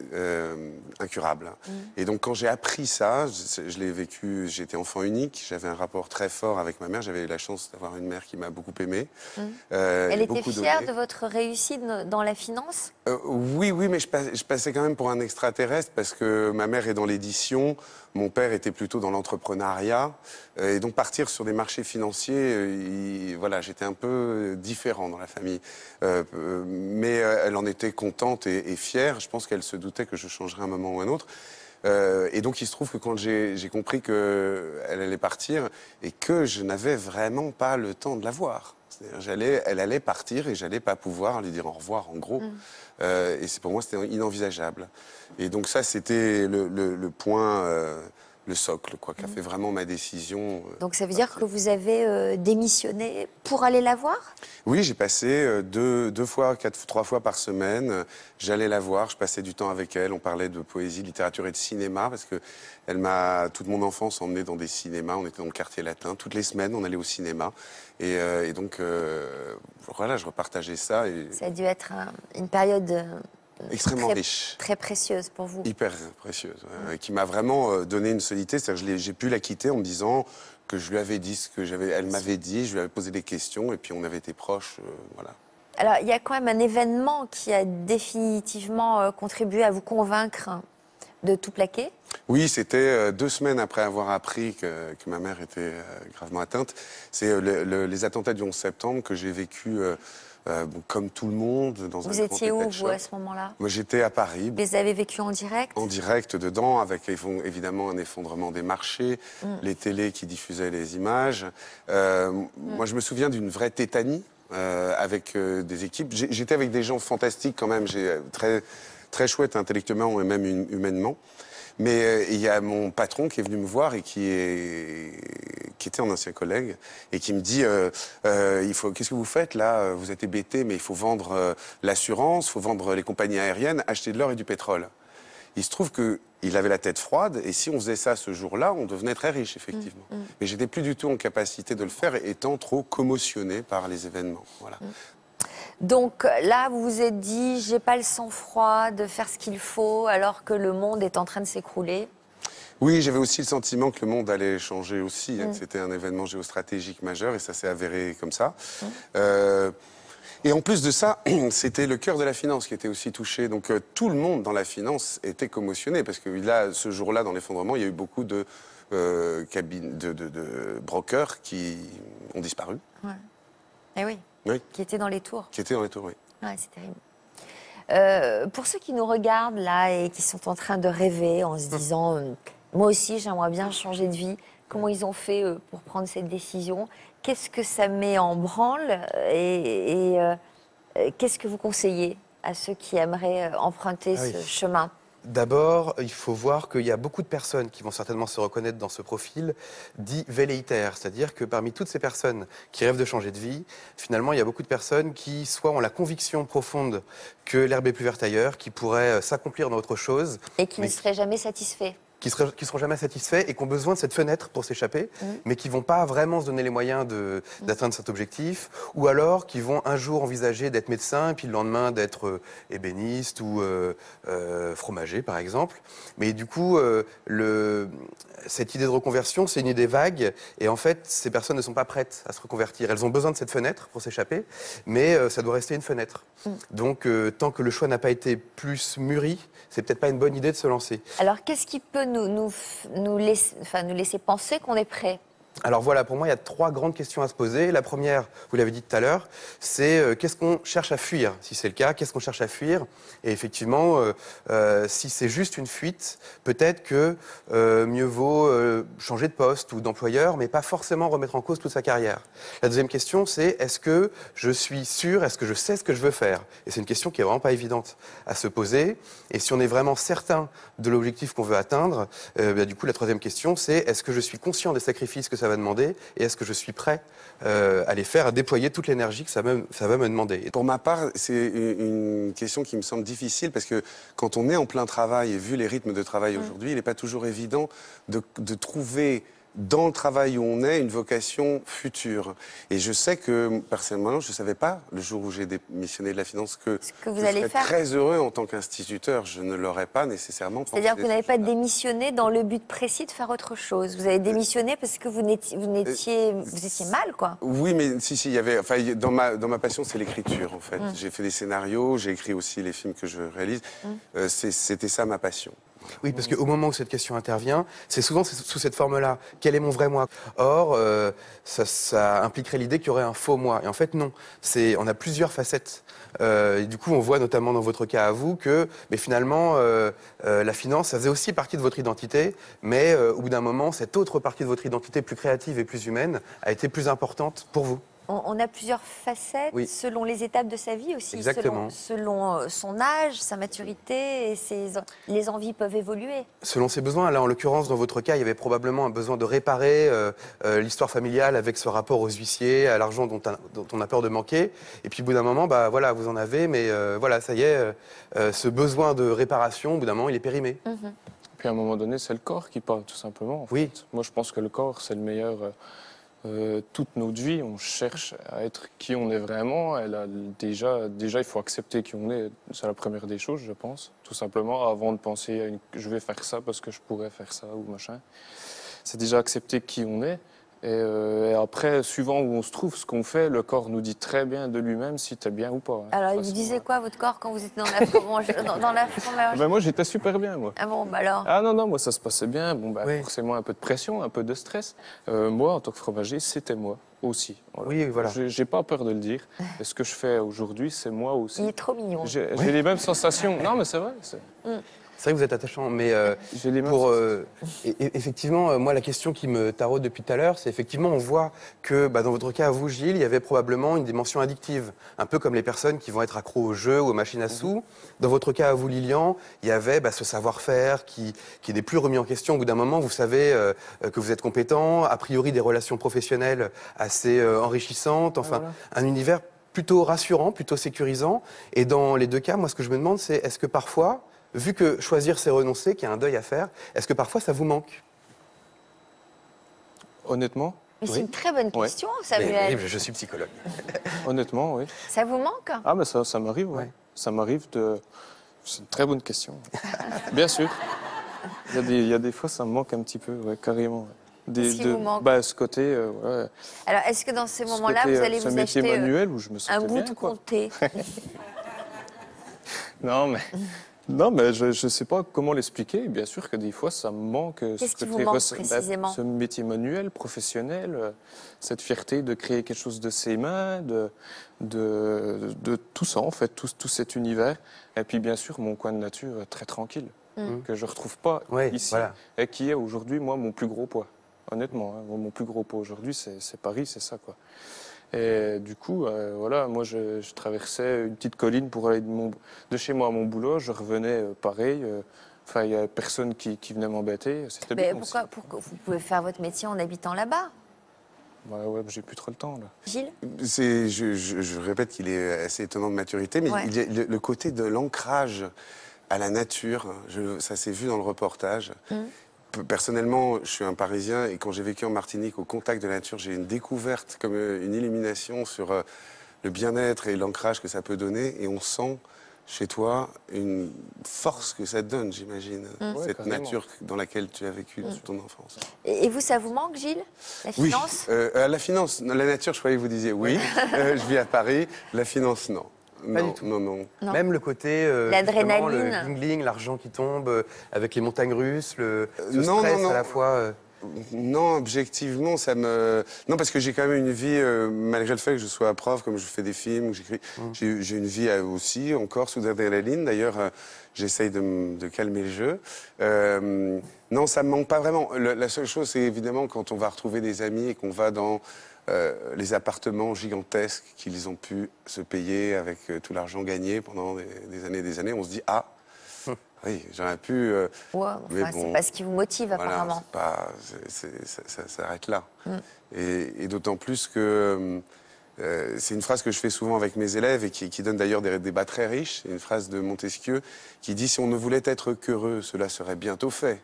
S4: incurable. Et donc quand j'ai appris ça, je l'ai vécu, j'étais enfant unique, j'avais un rapport très fort avec ma mère, j'avais eu la chance d'avoir une mère qui m'a beaucoup aimé.
S5: Elle était fière de votre réussite dans la finance?
S4: Oui, mais je passais quand même pour un extraterrestre parce que ma mère est dans l'édition, mon père était plutôt dans l'entrepreneuriat. Et donc partir sur des marchés financiers, voilà, j'étais un peu différent dans la famille. Mais elle en était contente et fière. Je pense qu'elle se doutait que je changerais un moment ou un autre. Et donc il se trouve que quand j'ai compris qu'elle allait partir et que je n'avais vraiment pas le temps de la voir. Elle allait partir et j'allais pas pouvoir lui dire au revoir, en gros. Et pour moi, c'était inenvisageable. Et donc ça, c'était le point, le socle, quoi, qui a fait vraiment ma décision.
S5: Donc ça veut dire que vous avez démissionné pour aller la voir?
S4: Oui, j'ai passé 3 fois par semaine. J'allais la voir, je passais du temps avec elle. On parlait de poésie, littérature et de cinéma parce que toute mon enfance, emmenée dans des cinémas. On était dans le quartier latin. Toutes les semaines, on allait au cinéma. Et donc, voilà, je repartageais ça.
S5: Ça a dû être une période
S4: extrêmement riche.
S5: Très précieuse pour vous.
S4: Hyper précieuse. Qui m'a vraiment donné une solidité. C'est-à-dire que j'ai pu la quitter en me disant que je lui avais dit ce que elle m'avait dit, je lui avais posé des questions et puis on avait été proches. Voilà.
S5: Alors, il y a quand même un événement qui a définitivement contribué à vous convaincre de tout plaquer.
S4: Oui, c'était 2 semaines après avoir appris que ma mère était gravement atteinte. C'est les attentats du 11 septembre que j'ai vécu comme tout le monde. Dans
S5: vous étiez où, vous, à ce moment-là?
S4: Moi, j'étais à Paris.
S5: Vous les avez vécus en direct?
S4: En direct dedans, avec évidemment un effondrement des marchés, les télés qui diffusaient les images. Moi, je me souviens d'une vraie tétanie avec des équipes. J'étais avec des gens fantastiques quand même, très chouettes intellectuellement et même humainement. Mais il y a mon patron qui est venu me voir et qui était un ancien collègue et qui me dit qu'est-ce que vous faites là? Vous êtes hébété, mais il faut vendre l'assurance, il faut vendre les compagnies aériennes, acheter de l'or et du pétrole. Il se trouve qu'il avait la tête froide et si on faisait ça ce jour-là, on devenait très riche, effectivement. Mais j'étais plus du tout en capacité de le faire étant trop commotionné par les événements. Voilà.
S5: Donc là, vous vous êtes dit, j'ai pas le sang-froid de faire ce qu'il faut alors que le monde est en train de s'écrouler.
S4: Oui, j'avais aussi le sentiment que le monde allait changer aussi. C'était un événement géostratégique majeur et ça s'est avéré comme ça. Et en plus de ça, c'était le cœur de la finance qui était aussi touché. Donc tout le monde dans la finance était commotionné parce que là, ce jour-là, dans l'effondrement, il y a eu beaucoup de brokers qui ont disparu.
S5: Ouais. Eh oui.
S4: Oui.
S5: qui était dans les tours.
S4: Qui était dans les tours, oui.
S5: Ouais, c'est terrible. Pour ceux qui nous regardent là et qui sont en train de rêver en se disant moi aussi j'aimerais bien changer de vie, comment ils ont fait pour prendre cette décision, qu'est-ce que ça met en branle et qu'est-ce que vous conseillez à ceux qui aimeraient emprunter ce chemin?
S6: D'abord, il faut voir qu'il y a beaucoup de personnes qui vont certainement se reconnaître dans ce profil dit velléitaire, c'est-à-dire que parmi toutes ces personnes qui rêvent de changer de vie, finalement, il y a beaucoup de personnes qui soit ont la conviction profonde que l'herbe est plus verte ailleurs, qui pourraient s'accomplir dans autre chose.
S5: Et qui ne seraient jamais satisfaits.
S6: Qui seront jamais satisfaits et qui ont besoin de cette fenêtre pour s'échapper, mais qui vont pas vraiment se donner les moyens d'atteindre cet objectif, ou alors qui vont un jour envisager d'être médecin, et puis le lendemain d'être ébéniste ou fromager, par exemple. Mais du coup, cette idée de reconversion, c'est une idée vague, et en fait, ces personnes ne sont pas prêtes à se reconvertir. Elles ont besoin de cette fenêtre pour s'échapper, mais ça doit rester une fenêtre. Donc, tant que le choix n'a pas été plus mûri, c'est peut-être pas une bonne idée de se lancer.
S5: Alors, qu'est-ce qui peut nous laisser penser qu'on est prêt?
S6: Alors voilà, pour moi, il y a 3 grandes questions à se poser. La première, vous l'avez dit tout à l'heure, c'est qu'est-ce qu'on cherche à fuir? Si c'est le cas, qu'est-ce qu'on cherche à fuir? Et effectivement, si c'est juste une fuite, peut-être que mieux vaut changer de poste ou d'employeur, mais pas forcément remettre en cause toute sa carrière. La deuxième question, c'est est-ce que je suis sûr, est-ce que je sais ce que je veux faire? Et c'est une question qui est vraiment pas évidente à se poser. Et si on est vraiment certain de l'objectif qu'on veut atteindre, du coup, la troisième question, c'est est-ce que je suis conscient des sacrifices que ça va demander et est-ce que je suis prêt à les faire, à déployer toute l'énergie que ça va me demander.
S4: Pour ma part, c'est une question qui me semble difficile parce que quand on est en plein travail et vu les rythmes de travail aujourd'hui, il n'est pas toujours évident de trouver dans le travail où on est une vocation future. Et je sais que, personnellement, je ne savais pas, le jour où j'ai démissionné de la finance, que
S5: vous
S4: je
S5: allez
S4: serais
S5: faire.
S4: très heureux en tant qu'instituteur. Je ne l'aurais pas nécessairement pensé.
S5: C'est-à-dire que vous n'avez pas démissionné dans le but précis de faire autre chose. Vous avez démissionné parce que vous étiez mal, quoi.
S4: Oui, mais si, il y avait... Enfin, dans ma passion, c'est l'écriture, en fait. J'ai fait des scénarios, j'ai écrit aussi les films que je réalise. C'était ça, ma passion.
S6: Oui, parce qu'au moment où cette question intervient, c'est souvent sous cette forme-là. Quel est mon vrai moi? Or, ça impliquerait l'idée qu'il y aurait un faux moi. Et en fait, non. On a plusieurs facettes. Et du coup, on voit notamment dans votre cas à vous que finalement, la finance, ça faisait aussi partie de votre identité. Mais au bout d'un moment, cette autre partie de votre identité plus créative et plus humaine a été plus importante pour vous.
S5: On a plusieurs facettes selon les étapes de sa vie aussi.
S6: Exactement.
S5: Selon son âge, sa maturité, et les envies peuvent évoluer.
S6: Selon ses besoins. Là, en l'occurrence, dans votre cas, il y avait probablement un besoin de réparer l'histoire familiale avec ce rapport aux huissiers, à l'argent dont on a peur de manquer. Et puis, au bout d'un moment, voilà, vous en avez, mais voilà, ça y est, ce besoin de réparation, au bout d'un moment, il est périmé.
S2: Puis à un moment donné, c'est le corps qui parle, tout simplement. En fait. Moi, je pense que le corps, c'est le meilleur... toute notre vie, on cherche à être qui on est vraiment. Déjà, il faut accepter qui on est. C'est la première des choses, je pense. Tout simplement, avant de penser à je vais faire ça parce que je pourrais faire ça ou machin. C'est déjà accepter qui on est. Et après, suivant où on se trouve, ce qu'on fait, le corps nous dit très bien de lui-même si t'es bien ou pas.
S5: Alors, il vous disait quoi, votre corps, quand vous étiez dans la fromage?
S2: Moi, j'étais super bien, moi.
S5: Ah bon, bah alors?
S2: Ah non, moi, ça se passait bien. Bon, forcément, un peu de pression, un peu de stress. Moi, en tant que fromager, c'était moi aussi. Voilà.
S6: Oui, voilà.
S2: J'ai pas peur de le dire. Et ce que je fais aujourd'hui, c'est moi aussi.
S5: Il est trop mignon.
S2: J'ai les mêmes sensations. Non, mais c'est vrai.
S6: C'est vrai que vous êtes attachant, mais effectivement, moi, la question qui me taraude depuis tout à l'heure, c'est effectivement, on voit que dans votre cas, à vous, Gilles, il y avait probablement une dimension addictive, un peu comme les personnes qui vont être accros aux jeux ou aux machines à sous. Dans votre cas, à vous, Lilian, il y avait ce savoir-faire qui n'est plus remis en question. Au bout d'un moment, vous savez que vous êtes compétent, a priori des relations professionnelles assez enrichissantes, enfin, un univers plutôt rassurant, plutôt sécurisant. Et dans les deux cas, moi, ce que je me demande, c'est est-ce que parfois, vu que choisir, c'est renoncer, qu'il y a un deuil à faire, est-ce que parfois ça vous manque?
S2: Honnêtement?
S5: Mais c'est une très bonne question, Samuel.
S6: Mais je suis psychologue.
S2: Honnêtement, oui.
S5: Ça vous manque?
S2: Ah, mais ça m'arrive, oui. Ça m'arrive de... C'est une très bonne question. Bien sûr. Il y a des fois, ça me manque un petit peu, carrément.
S5: Qu'est-ce qui vous manque?
S2: Ce côté,
S5: Alors, est-ce que dans ces moments-là, vous allez vous acheter
S2: manuel où je me
S5: un bout de comté?
S2: Non, mais Non, mais je ne sais pas comment l'expliquer. Bien sûr que des fois, ça me manque.
S5: Qu'est-ce qui vous manque précisément?
S2: Ce métier manuel, professionnel, cette fierté de créer quelque chose de ses mains, de tout ça, en fait, tout cet univers. Et puis, bien sûr, mon coin de nature très tranquille, que je ne retrouve pas ici,
S6: voilà.
S2: et qui est aujourd'hui, moi, mon plus gros poids. Honnêtement, hein, mon plus gros poids aujourd'hui, c'est Paris, c'est ça, quoi. Et du coup, voilà, moi, je traversais une petite colline pour aller de chez moi à mon boulot. Je revenais pareil. Enfin, il n'y avait personne qui venait m'embêter. C'était bien.
S5: Pourquoi vous pouvez faire votre métier en habitant là-bas?
S2: Ouais, j'ai plus trop le temps, là.
S5: Gilles?
S4: Je répète qu'il est assez étonnant de maturité, mais il y a le côté de l'ancrage à la nature, ça s'est vu dans le reportage. Personnellement, je suis un Parisien et quand j'ai vécu en Martinique au contact de la nature, j'ai eu une découverte, comme une illumination sur le bien-être et l'ancrage que ça peut donner. Et on sent chez toi une force que ça te donne, j'imagine, cette nature dans laquelle tu as vécu toute ton enfance.
S5: Et vous, ça vous manque, Gilles? La finance?
S4: Oui, la finance, la nature, je croyais que vous disiez oui. Je vis à Paris, la finance, non.
S6: Pas du tout.
S4: Non.
S6: Même le côté,
S5: l'adrénaline,
S6: le bling-bling, l'argent qui tombe, avec les montagnes russes, ce stress à la fois.
S4: Non, objectivement, ça me... Non, parce que j'ai quand même une vie, malgré le fait que je sois prof, comme je fais des films, que j'écris, j'ai une vie aussi, encore sous adrénaline. D'ailleurs, j'essaye de calmer le jeu. Non, ça me manque pas vraiment. La seule chose, c'est évidemment quand on va retrouver des amis et qu'on va dans les appartements gigantesques qu'ils ont pu se payer avec tout l'argent gagné pendant des années et des années, on se dit « Ah, oui, j'aurais pu...
S5: mais bon, c'est pas ce qui vous motive, apparemment.
S4: Ça s'arrête là. Et d'autant plus que c'est une phrase que je fais souvent avec mes élèves et qui donne d'ailleurs des débats très riches. C'est une phrase de Montesquieu qui dit « Si on ne voulait être qu'heureux, cela serait bientôt fait.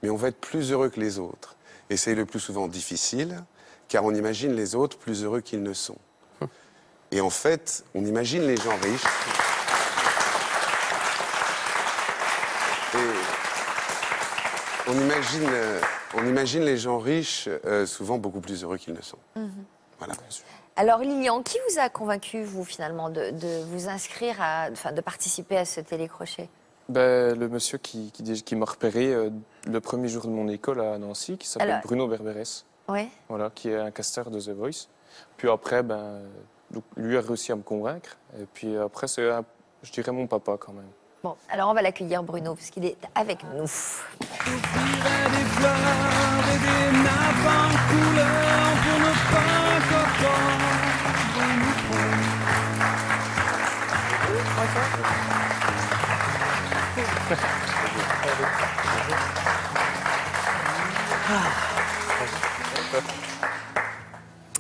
S4: Mais on va être plus heureux que les autres. Et c'est le plus souvent difficile, car on imagine les autres plus heureux qu'ils ne sont. » Et en fait, on imagine les gens riches... On imagine les gens riches souvent beaucoup plus heureux qu'ils ne sont. Voilà.
S5: Alors Lilian, qui vous a convaincu, vous, finalement, de vous inscrire, de participer à ce télécrochet?
S2: Le monsieur qui m'a repéré le premier jour de mon école à Nancy, qui s'appelle Bruno Berberes.
S5: Ouais.
S2: Voilà, qui est un casteur de The Voice. Puis après, donc, lui a réussi à me convaincre. Et puis après, c'est, je dirais, mon papa quand même.
S5: Bon, alors on va l'accueillir, Bruno, parce qu'il est avec nous.
S10: J'offrirai des fleurs et des nappes en couleur pour ne pas qu'attendre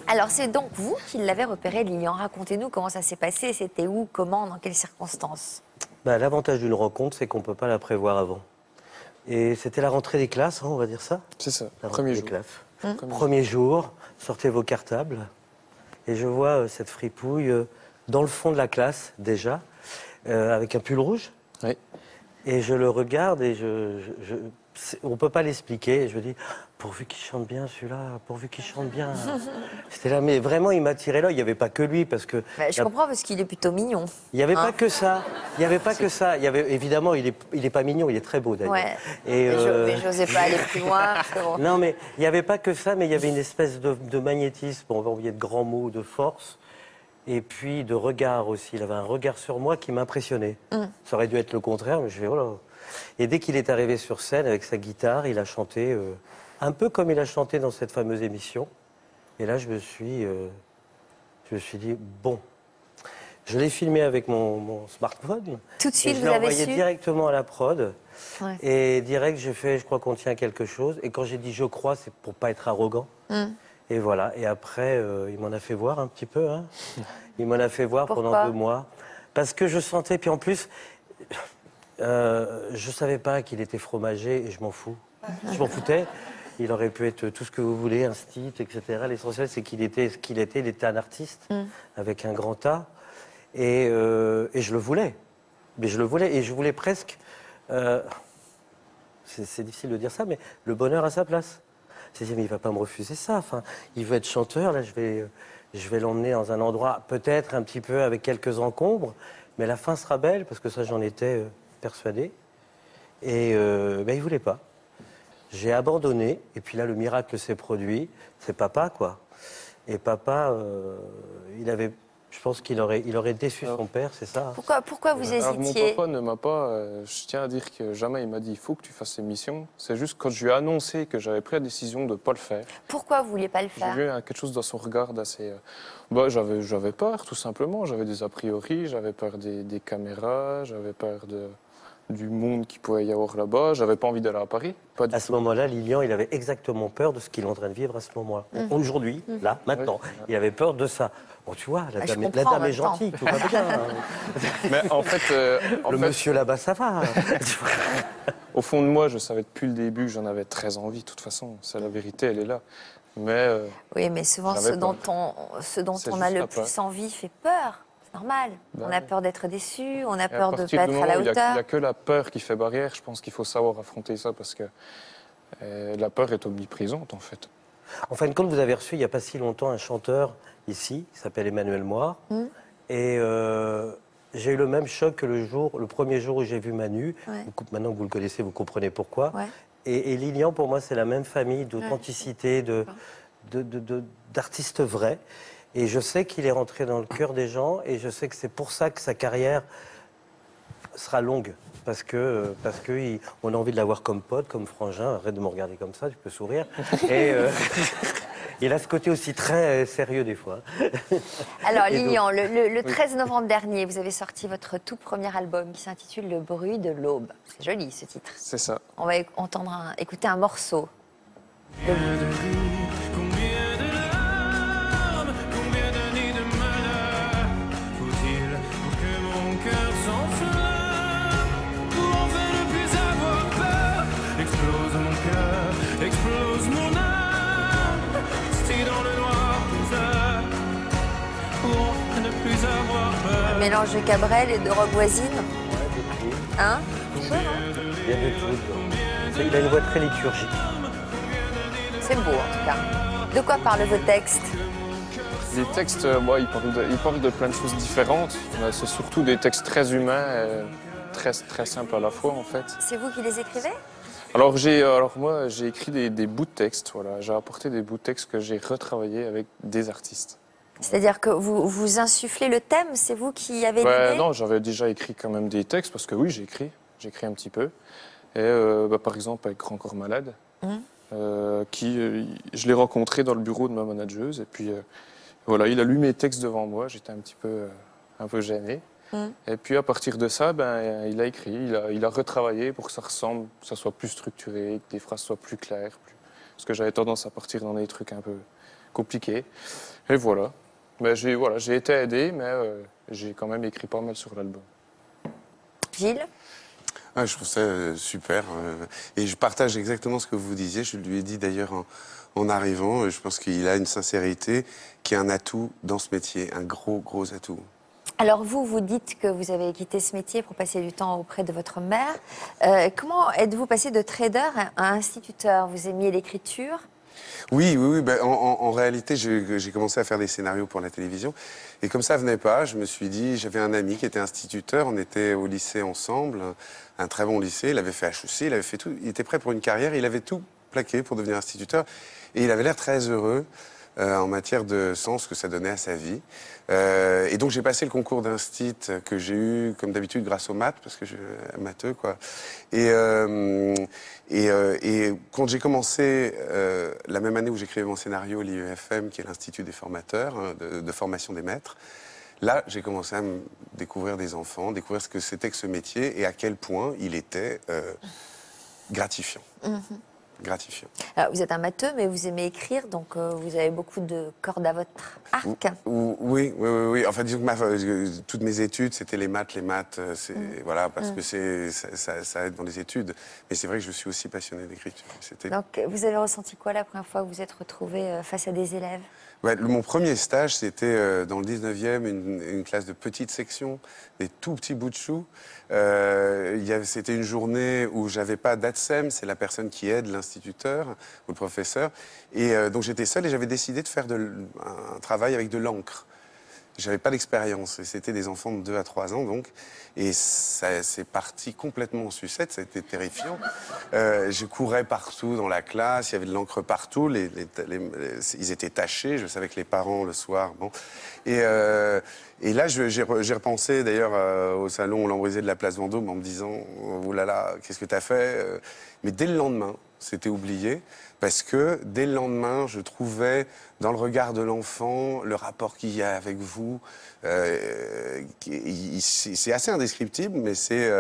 S5: Alors c'est donc vous qui l'avez repéré, Lilian. Racontez-nous comment ça s'est passé, c'était où, comment, dans quelles circonstances?
S3: L'avantage d'une rencontre, c'est qu'on ne peut pas la prévoir avant. Et c'était la rentrée des classes, on va dire ça?
S2: C'est ça,
S3: premier jour. Premier jour, sortez vos cartables. Et je vois cette fripouille dans le fond de la classe, déjà, avec un pull rouge.
S2: Oui.
S3: Et je le regarde et on ne peut pas l'expliquer. Je me dis, pourvu qu'il chante bien celui-là, pourvu qu'il chante bien. C'était là, mais vraiment, il m'a tiré l'œil. Il n'y avait pas que lui, parce que...
S5: je comprends, parce qu'il est plutôt mignon.
S3: Il n'y avait pas que ça. Il n'y avait pas que ça. Il y avait, évidemment, il est pas mignon, il est très beau, d'ailleurs.
S5: Ouais. Mais je n'osais pas aller plus loin. Bon.
S3: Non, mais il n'y avait pas que ça, mais il y avait une espèce de magnétisme, on va envoyer de grands mots, de force, et puis de regard aussi. Il avait un regard sur moi qui m'impressionnait. Ça aurait dû être le contraire, mais je fais, oh là. Et dès qu'il est arrivé sur scène avec sa guitare, il a chanté un peu comme il a chanté dans cette fameuse émission. Et là, je me suis dit, bon, je l'ai filmé avec mon smartphone.
S5: Tout de suite,
S3: et
S5: vous avez su?
S3: Je l'ai envoyé directement à la prod.
S5: Ouais.
S3: Et direct, j'ai fait, je crois qu'on tient quelque chose. Et quand j'ai dit je crois, c'est pour pas être arrogant. Et voilà. Et après, il m'en a fait voir un petit peu. Hein. Il m'en a fait voir pendant 2 mois. Parce que je sentais, puis en plus... je savais pas qu'il était fromager et je m'en fous. Je m'en foutais. Il aurait pu être tout ce que vous voulez, un style, etc. L'essentiel, c'est qu'il était ce qu'il était. Il était un artiste avec un grand A. Et je le voulais. Mais je le voulais. Et je voulais presque... c'est difficile de dire ça, mais le bonheur à sa place. C'est-à-dire, mais il va pas me refuser ça. Enfin, il veut être chanteur. Là, je vais l'emmener dans un endroit peut-être un petit peu avec quelques encombres. Mais la fin sera belle, parce que ça, j'en étais persuadé. Et ben, il ne voulait pas. J'ai abandonné, et puis là, le miracle s'est produit. C'est papa, quoi. Et papa, je pense qu'il aurait déçu son père, c'est ça?
S5: Pourquoi vous
S2: Alors, mon
S5: hésitiez?
S2: papa ne m'a pas, je tiens à dire que jamais il m'a dit il faut que tu fasses l'émission. C'est juste quand je lui ai annoncé que j'avais pris la décision de ne pas le faire.
S5: Pourquoi vous ne vouliez pas le
S2: J'ai
S5: faire?
S2: vu quelque chose dans son regard d'assez. J'avais peur, tout simplement. J'avais des a priori, j'avais peur des caméras, j'avais peur du monde qu'il pouvait y avoir là-bas. J'avais pas envie d'aller à Paris. Pas du
S3: À ce
S2: tout.
S3: moment-là, Lilian, il avait exactement peur de ce qu'il est en train de vivre à ce moment-là. Aujourd'hui, là, maintenant, il avait peur de ça. Bon, tu vois, la
S5: je
S3: dame
S5: comprends en
S3: est
S5: même temps.
S3: gentille, tout va bien.
S2: Mais en fait,
S3: Le monsieur là-bas, ça va.
S2: au fond de moi, je savais depuis le début que j'en avais très envie. De toute façon, c'est la vérité, elle est là. Mais
S5: Oui, mais souvent,
S2: j'avais
S5: ce dont
S2: peur. C'est
S5: on a
S2: juste
S5: le
S2: la peur.
S5: plus envie fait peur. C'est normal.
S2: Bah
S5: On a
S2: oui.
S5: peur d'être déçu, on a
S2: Et à
S5: peur de ne
S2: partir
S5: pas
S2: du
S5: être à la
S2: moment où il n'y
S5: hauteur.
S2: a que la peur qui fait barrière, je pense qu'il faut savoir affronter ça parce que la peur est omniprésente en fait.
S3: En fin de compte, vous avez reçu il n'y a pas si longtemps un chanteur ici, qui s'appelle Emmanuel Moir. Et j'ai eu le même choc que le premier jour où j'ai vu Manu.
S5: Ouais.
S3: Maintenant que vous le connaissez, vous comprenez pourquoi.
S5: Ouais.
S3: Et Lilian, pour moi, c'est la même famille d'authenticité, d'artistes vrais. Et je sais qu'il est rentré dans le cœur des gens, et je sais que c'est pour ça que sa carrière sera longue. Parce que on a envie de l'avoir comme pote, comme frangin. Arrête de me regarder comme ça, tu peux sourire. Et il a ce côté aussi très sérieux des fois.
S5: Alors,
S3: Et donc-
S5: Lilian, le 13 novembre dernier, vous avez sorti votre tout premier album qui s'intitule Le bruit de l'aube. C'est joli ce titre.
S2: C'est ça.
S5: On va écouter un morceau.
S10: Combien de larmes, combien d'années de malheur faut-il pour que mon cœur s'enflamme, pour enfin ne plus avoir peur? Explose mon cœur, explose mon âme, rester dans le noir tout seul, pour enfin ne plus avoir peur.
S5: Un mélange de Cabrel et de Rock Voisine. Hein?
S3: Il y a de tout. Il a une voix très liturgique.
S5: C'est beau en tout cas. De quoi parlent vos textes?
S2: Les textes, ils parlent de plein de choses différentes. Mais c'est surtout des textes très humains, et très simples à la fois en fait.
S5: C'est vous qui les écrivez?
S2: Alors moi j'ai écrit des bouts de texte. Voilà, j'ai apporté des bouts de texte que j'ai retravaillés avec des artistes.
S5: C'est-à-dire que vous insufflez le thème, c'est vous qui avez l'idée?
S2: Non, j'avais déjà écrit quand même des textes parce que oui, j'ai écrit un petit peu. Et par exemple avec Grand Corps Malade, je l'ai rencontré dans le bureau de ma manageuse et puis voilà, il a lu mes textes devant moi, j'étais un peu gêné. Et puis à partir de ça, il a écrit, il a retravaillé pour que ça ressemble, que ça soit plus structuré, que les phrases soient plus claires, parce que j'avais tendance à partir dans des trucs un peu compliqués. Et voilà. Mais j'ai été aidé, mais j'ai quand même écrit pas mal sur l'album.
S5: Gilles?
S4: Ah, je trouve ça super. Et je partage exactement ce que vous disiez. Je lui ai dit d'ailleurs en arrivant, je pense qu'il a une sincérité qui est un atout dans ce métier, un gros atout.
S5: Alors vous dites que vous avez quitté ce métier pour passer du temps auprès de votre mère. Comment êtes-vous passé de trader à instituteur? Vous aimiez l'écriture?
S4: Oui. En réalité, j'ai commencé à faire des scénarios pour la télévision. Et comme ça venait pas, je me suis dit, j'avais un ami qui était instituteur, on était au lycée ensemble, un très bon lycée, il avait fait HEC, il avait fait tout, il était prêt pour une carrière, il avait tout plaqué pour devenir instituteur. Et il avait l'air très heureux en matière de sens que ça donnait à sa vie. Et donc j'ai passé le concours d'instit que j'ai eu, comme d'habitude, grâce aux maths, parce que je suis matheux, quoi. Et quand j'ai commencé, la même année où j'écrivais mon scénario, l'IEFM, qui est l'Institut des formateurs, de formation des maîtres, là, j'ai commencé à me découvrir des enfants, découvrir ce que c'était que ce métier et à quel point il était gratifiant. Gratifiant.
S5: Alors, vous êtes un matheux, mais vous aimez écrire, donc vous avez beaucoup de cordes à votre arc.
S4: Oui. Enfin, disons que toutes mes études, c'était les maths. Voilà, parce que ça aide dans les études. Mais c'est vrai que je suis aussi passionné d'écriture.
S5: Donc, vous avez ressenti quoi la première fois que vous vous êtes retrouvé face à des élèves?
S4: Mon premier stage, c'était dans le 19e, une classe de petite section, des tout petits bouts de choux. C'était une journée où j'avais pas d'ATSEM, c'est la personne qui aide l'instituteur ou le professeur. Et donc j'étais seul et j'avais décidé de faire un travail avec de l'encre. j'avais pas d'expérience. Et c'était des enfants de 2 à 3 ans, donc. Et ça c'est parti complètement en sucette, ça a été terrifiant. Je courais partout dans la classe, il y avait de l'encre partout, ils étaient tachés, je savais que les parents, le soir, bon. Et là, j'ai repensé d'ailleurs au salon Lambrisé de la place Vendôme en me disant « Oh là là, qu'est-ce que tu as fait ?» Mais dès le lendemain, c'était oublié, parce que dès le lendemain, je trouvais dans le regard de l'enfant le rapport qu'il y a avec vous. C'est assez indescriptible, mais c'est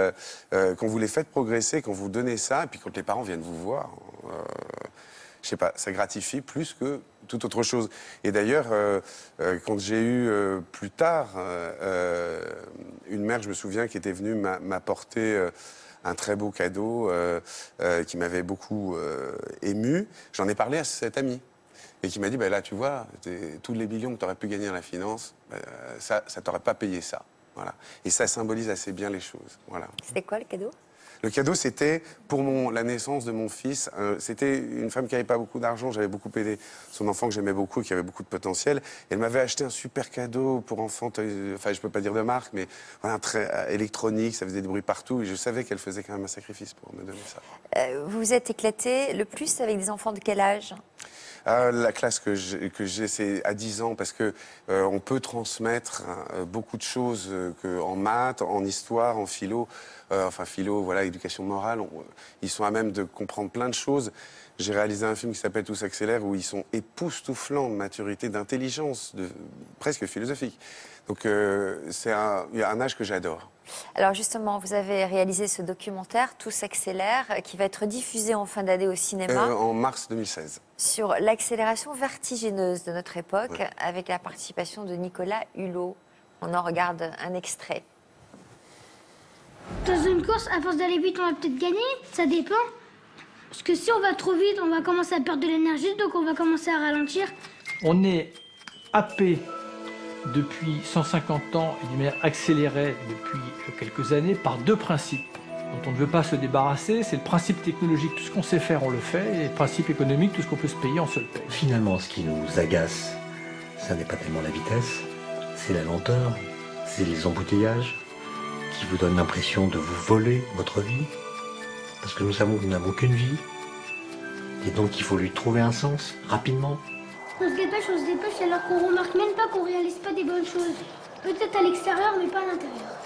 S4: quand vous les faites progresser, quand vous donnez ça, et puis quand les parents viennent vous voir, je sais pas, ça gratifie plus que toute autre chose. Et d'ailleurs, quand j'ai eu plus tard une mère, je me souviens, qui était venue m'apporter un très beau cadeau qui m'avait beaucoup ému. J'en ai parlé à cette amie et qui m'a dit, bah, là, tu vois, tous les millions que tu aurais pu gagner à la finance, ça t'aurait pas payé ça. Voilà. Et ça symbolise assez bien les choses. Voilà.
S5: C'était quoi le cadeau ?
S4: Le cadeau, c'était pour la naissance de mon fils. C'était une femme qui n'avait pas beaucoup d'argent. J'avais beaucoup aidé son enfant que j'aimais beaucoup, qui avait beaucoup de potentiel. Et elle m'avait acheté un super cadeau pour enfant. Enfin, je peux pas dire de marque, mais voilà, très électronique. Ça faisait des bruits partout. Et je savais qu'elle faisait quand même un sacrifice pour me donner ça.
S5: Vous vous êtes éclaté le plus avec des enfants de quel âge ?
S4: La classe que j'ai, c'est à 10 ans, parce que on peut transmettre beaucoup de choses en maths, en histoire, en philo. Enfin, philo, voilà, éducation morale. Ils sont à même de comprendre plein de choses. J'ai réalisé un film qui s'appelle Tout s'accélère, où ils sont époustouflants de maturité, d'intelligence, presque philosophique. Donc, il y a un âge que j'adore.
S5: Alors justement, vous avez réalisé ce documentaire, Tout s'accélère, qui va être diffusé en fin d'année au cinéma.
S4: En mars 2016.
S5: Sur l'accélération vertigineuse de notre époque, ouais, avec la participation de Nicolas Hulot. On en regarde un extrait.
S11: Dans une course, à force d'aller vite, on va peut-être gagner, ça dépend. Parce que si on va trop vite, on va commencer à perdre de l'énergie, donc on va commencer à ralentir.
S12: On est happé depuis 150 ans et d'une manière accélérée depuis quelques années par 2 principes dont on ne veut pas se débarrasser. C'est le principe technologique, tout ce qu'on sait faire, on le fait, et le principe économique, tout ce qu'on peut se payer, on se le paye.
S13: Finalement, ce qui nous agace, ça n'est pas tellement la vitesse, c'est la lenteur, c'est les embouteillages qui vous donnent l'impression de vous voler votre vie, parce que nous savons que nous n'avons qu'une vie, et donc il faut lui trouver un sens, rapidement.
S11: On se dépêche alors qu'on remarque même pas qu'on réalise pas des bonnes choses. Peut-être à l'extérieur, mais pas à l'intérieur.